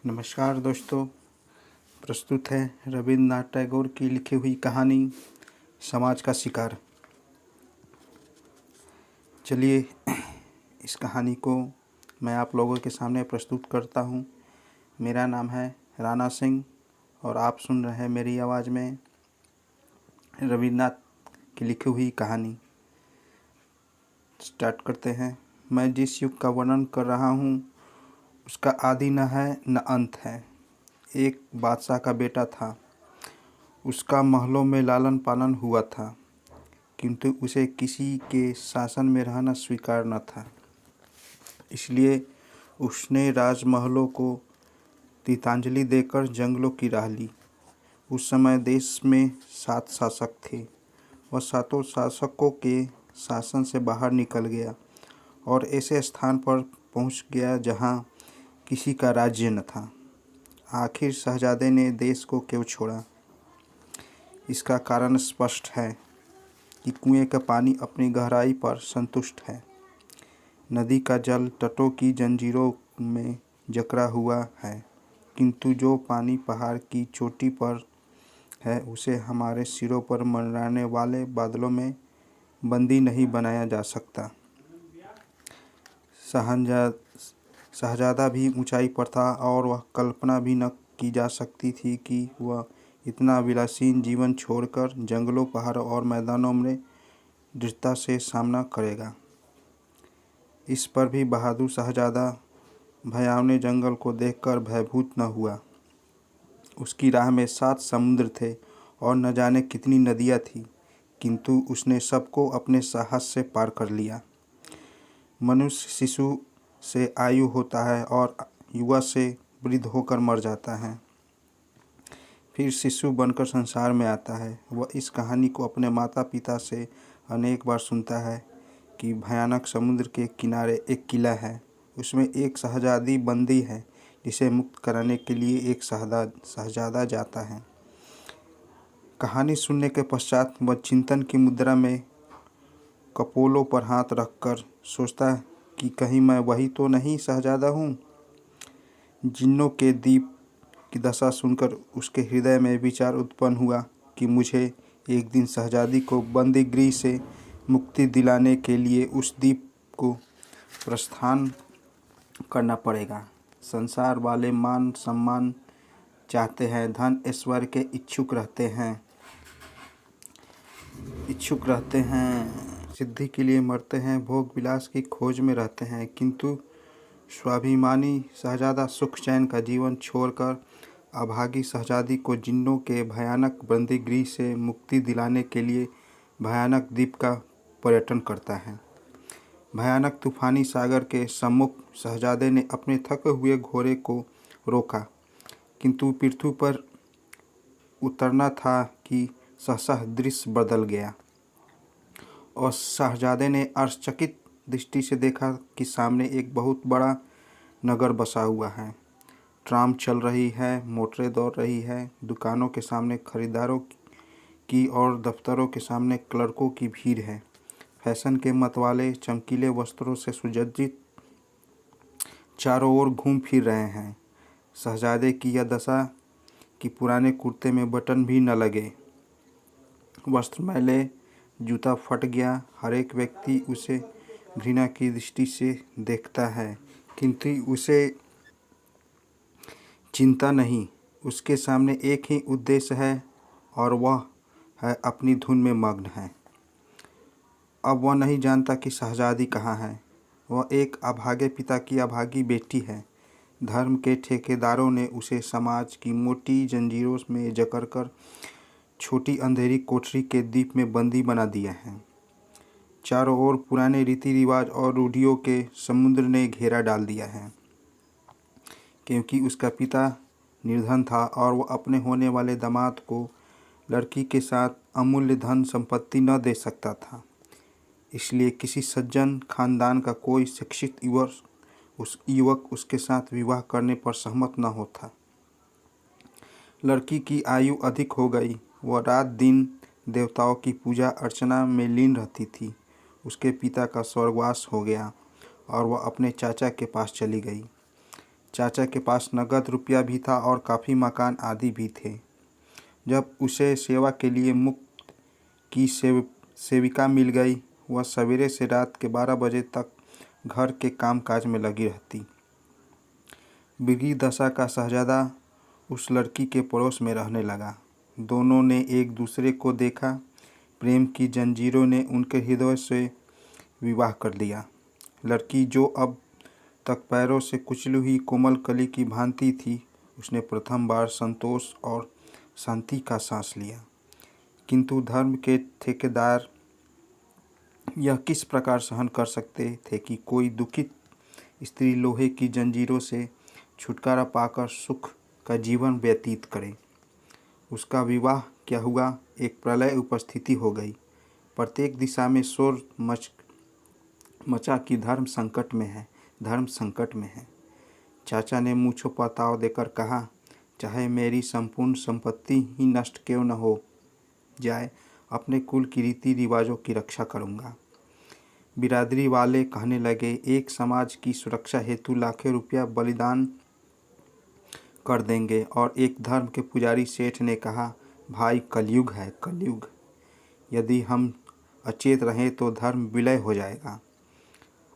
नमस्कार दोस्तों, प्रस्तुत है रविन्द्रनाथ टैगोर की लिखी हुई कहानी समाज का शिकार। चलिए इस कहानी को मैं आप लोगों के सामने प्रस्तुत करता हूँ। मेरा नाम है राणा सिंह और आप सुन रहे हैं मेरी आवाज़ में रविन्द्रनाथ की लिखी हुई कहानी। स्टार्ट करते हैं। मैं जिस युग का वर्णन कर रहा हूँ उसका आदि न है न अंत है। एक बादशाह का बेटा था। उसका महलों में लालन पालन हुआ था, किंतु उसे किसी के शासन में रहना स्वीकार न था। इसलिए उसने राजमहलों को तीर्थांजलि देकर जंगलों की राह ली। उस समय देश में 7 शासक थे। वह 7 शासकों के शासन से बाहर निकल गया और ऐसे स्थान पर पहुंच गया जहां किसी का राज्य न था। आखिर शहजादे ने देश को क्यों छोड़ा? इसका कारण स्पष्ट है कि कुएं का पानी अपनी गहराई पर संतुष्ट है। नदी का जल तटों की जंजीरों में जकड़ा हुआ है, किंतु जो पानी पहाड़ की चोटी पर है उसे हमारे सिरों पर मंडराने वाले बादलों में बंदी नहीं बनाया जा सकता। शहजादा भी ऊंचाई पर था और वह कल्पना भी न की जा सकती थी कि वह इतना विलासीन जीवन छोड़कर जंगलों, पहाड़ों और मैदानों में दृढ़ता से सामना करेगा। इस पर भी बहादुर शहजादा भयावने जंगल को देखकर भयभीत न हुआ। उसकी राह में 7 समुद्र थे और न जाने कितनी नदियाँ थीं, किंतु उसने सबको अपने साहस से पार कर लिया। मनुष्य शिशु से आयु होता है और युवा से वृद्ध होकर मर जाता है, फिर शिशु बनकर संसार में आता है। वह इस कहानी को अपने माता पिता से अनेक बार सुनता है कि भयानक समुद्र के किनारे एक किला है, उसमें एक शहजादी बंदी है जिसे मुक्त कराने के लिए एक शहजादा जाता है। कहानी सुनने के पश्चात वह चिंतन की मुद्रा में कपोलों पर हाथ रखकर सोचता कि कहीं मैं वही तो नहीं शहजादा हूँ। जिन्नों के द्वीप की दशा सुनकर उसके हृदय में विचार उत्पन्न हुआ कि मुझे एक दिन शहजादी को बंदीगृह से मुक्ति दिलाने के लिए उस द्वीप को प्रस्थान करना पड़ेगा। संसार वाले मान सम्मान चाहते हैं, धन ऐश्वर्य के इच्छुक रहते हैं, सिद्धि के लिए मरते हैं, भोग विलास की खोज में रहते हैं, किंतु स्वाभिमानी शहजादा सुख चैन का जीवन छोड़कर अभागी शहजादी को जिन्नों के भयानक बंदीगृह से मुक्ति दिलाने के लिए भयानक द्वीप का पर्यटन करता है। भयानक तूफानी सागर के सम्मुख शहजादे ने अपने थके हुए घोड़े को रोका, किंतु पृथ्वी पर उतरना था कि सहसा दृश्य बदल गया और शहजादे ने आश्चर्यचकित दृष्टि से देखा कि सामने एक बहुत बड़ा नगर बसा हुआ है। ट्राम चल रही है, मोटरें दौड़ रही है, दुकानों के सामने खरीदारों की और दफ्तरों के सामने क्लर्कों की भीड़ है। फैशन के मतवाले चमकीले वस्त्रों से सुसज्जित चारों ओर घूम फिर रहे हैं। शहजादे की यह दशा कि पुराने कुर्ते में बटन भी न लगे, वस्त्र मैले, जूता फट गया। हर एक व्यक्ति उसे घृणा की दृष्टि से देखता है, किंतु उसे चिंता नहीं। उसके सामने एक ही उद्देश्य है और वह है अपनी धुन में मग्न है। अब वह नहीं जानता कि शहजादी कहाँ है। वह एक अभागे पिता की अभागी बेटी है। धर्म के ठेकेदारों ने उसे समाज की मोटी जंजीरों में जकड़कर छोटी अंधेरी कोठरी के द्वीप में बंदी बना दिया है। चारों ओर पुराने रीति रिवाज और रूढ़ियों के समुद्र ने घेरा डाल दिया है। क्योंकि उसका पिता निर्धन था और वह अपने होने वाले दामाद को लड़की के साथ अमूल्य धन संपत्ति न दे सकता था, इसलिए किसी सज्जन खानदान का कोई शिक्षित युवक उसके साथ विवाह करने पर सहमत न होता। लड़की की आयु अधिक हो गई। वह रात दिन देवताओं की पूजा अर्चना में लीन रहती थी। उसके पिता का स्वर्गवास हो गया और वह अपने चाचा के पास चली गई। चाचा के पास नगद रुपया भी था और काफ़ी मकान आदि भी थे। जब उसे सेवा के लिए मुफ्त की सेविका मिल गई, वह सवेरे से रात के 12 बजे तक घर के कामकाज में लगी रहती। बिगड़ी दशा का शहजादा उस लड़की के पड़ोस में रहने लगा। दोनों ने एक दूसरे को देखा। प्रेम की जंजीरों ने उनके हृदय से विवाह कर लिया। लड़की, जो अब तक पैरों से कुचली हुई कोमल कली की भांति थी, उसने प्रथम बार संतोष और शांति का सांस लिया। किंतु धर्म के ठेकेदार यह किस प्रकार सहन कर सकते थे कि कोई दुखित स्त्री लोहे की जंजीरों से छुटकारा पाकर सुख का जीवन व्यतीत करे। उसका विवाह क्या हुआ, एक प्रलय उपस्थिति हो गई। प्रत्येक दिशा में शोर मचा कि धर्म संकट में है, धर्म संकट में है। चाचा ने मूँछों पर ताव देकर कहा, चाहे मेरी संपूर्ण संपत्ति ही नष्ट क्यों न हो जाए, अपने कुल की रीति रिवाजों की रक्षा करूँगा। बिरादरी वाले कहने लगे, एक समाज की सुरक्षा हेतु लाखों रुपया बलिदान कर देंगे। और एक धर्म के पुजारी सेठ ने कहा, भाई कलयुग है, कलयुग। यदि हम अचेत रहें तो धर्म विलय हो जाएगा।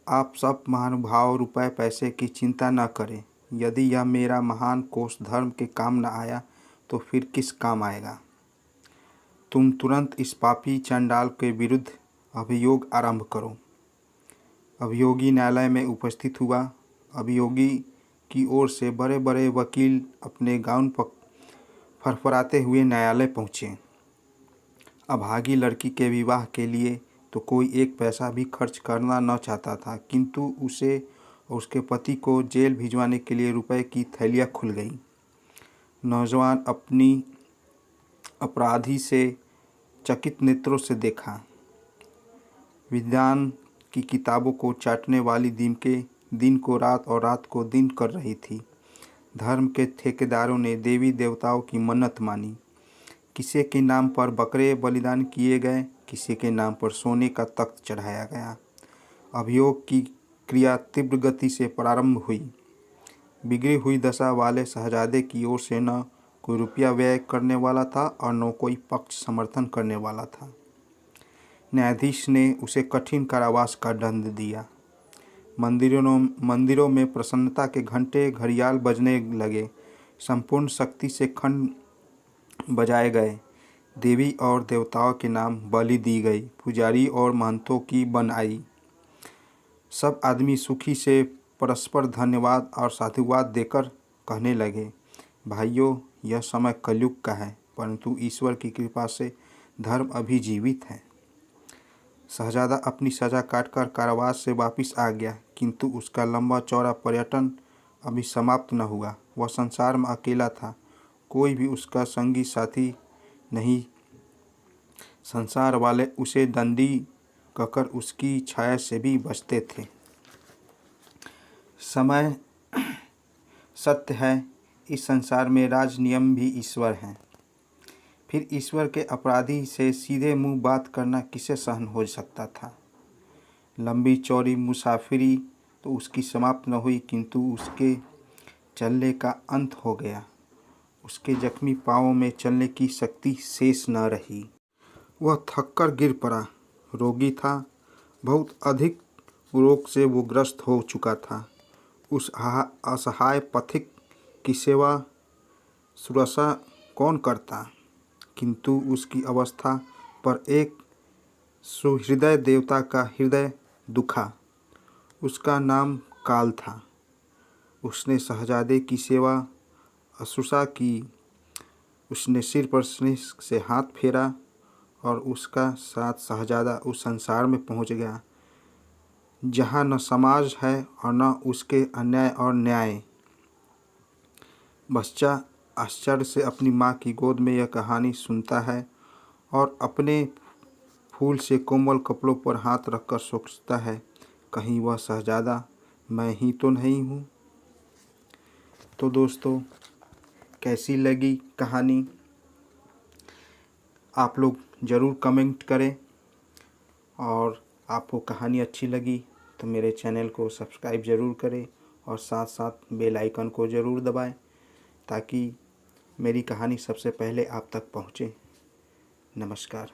आप सब महानुभाव रुपए पैसे की चिंता न करें। यदि यह मेरा महान कोष धर्म के काम न आया तो फिर किस काम आएगा। तुम तुरंत इस पापी चंडाल के विरुद्ध अभियोग आरंभ करो। अभियोगी न्यायालय में उपस्थित हुआ। अभियोगी की ओर से बड़े बड़े वकील अपने गाउन पर फरफराते हुए न्यायालय पहुँचे। अभागी लड़की के विवाह के लिए तो कोई एक पैसा भी खर्च करना न चाहता था, किंतु उसे और उसके पति को जेल भिजवाने के लिए रुपए की थैलियाँ खुल गई। नौजवान अपनी अपराधी से चकित नेत्रों से देखा। विज्ञान की किताबों को चाटने वाली दिन को रात और रात को दिन कर रही थी। धर्म के ठेकेदारों ने देवी देवताओं की मन्नत मानी। किसी के नाम पर बकरे बलिदान किए गए, किसी के नाम पर सोने का तख्त चढ़ाया गया। अभियोग की क्रिया तीव्र गति से प्रारंभ हुई। बिगड़ी हुई दशा वाले शहजादे की ओर से न कोई रुपया व्यय करने वाला था और न कोई पक्ष समर्थन करने वाला था। न्यायाधीश ने उसे कठिन कारावास का दंड दिया। मंदिरों में प्रसन्नता के घंटे घड़ियाल बजने लगे। संपूर्ण शक्ति से खंड बजाए गए। देवी और देवताओं के नाम बलि दी गई। पुजारी और महंतों की बन आई। सब आदमी सुखी से परस्पर धन्यवाद और साधुवाद देकर कहने लगे, भाइयों, यह समय कलयुग का है, परंतु ईश्वर की कृपा से धर्म अभी जीवित है। शहजादा अपनी सजा काटकर कारावास से वापस आ गया, किंतु उसका लंबा चौड़ा पर्यटन अभी समाप्त न हुआ। वह संसार में अकेला था, कोई भी उसका संगी साथी नहीं। संसार वाले उसे दंडी कहकर उसकी छाया से भी बचते थे। समय सत्य है, इस संसार में राज नियम भी ईश्वर हैं। फिर ईश्वर के अपराधी से सीधे मुंह बात करना किसे सहन हो सकता था। लंबी चौड़ी मुसाफिरी तो उसकी समाप्त न हुई, किंतु उसके चलने का अंत हो गया। उसके जख्मी पाँवों में चलने की शक्ति शेष न रही। वह थककर गिर पड़ा। रोगी था, बहुत अधिक रोग से वो ग्रस्त हो चुका था। उस असहाय पथिक की सेवा सुरक्षा कौन करता, किंतु उसकी अवस्था पर एक सुहृदय देवता का हृदय दुखा। उसका नाम काल था। उसने शहजादे की सेवा अश्रुषा की। उसने सिर पर स्नेह से हाथ फेरा और उसका साथ शहजादा उस संसार में पहुंच गया जहां न समाज है और न उसके अन्याय और न्याय। बच्चा आश्चर्य से अपनी माँ की गोद में यह कहानी सुनता है और अपने फूल से कोमल कपड़ों पर हाथ रखकर सोचता है, कहीं वह शहजादा मैं ही तो नहीं हूँ। तो दोस्तों, कैसी लगी कहानी आप लोग ज़रूर कमेंट करें, और आपको कहानी अच्छी लगी तो मेरे चैनल को सब्सक्राइब ज़रूर करें और साथ साथ बेल आइकन को ज़रूर दबाएं ताकि मेरी कहानी सबसे पहले आप तक पहुँचे। नमस्कार।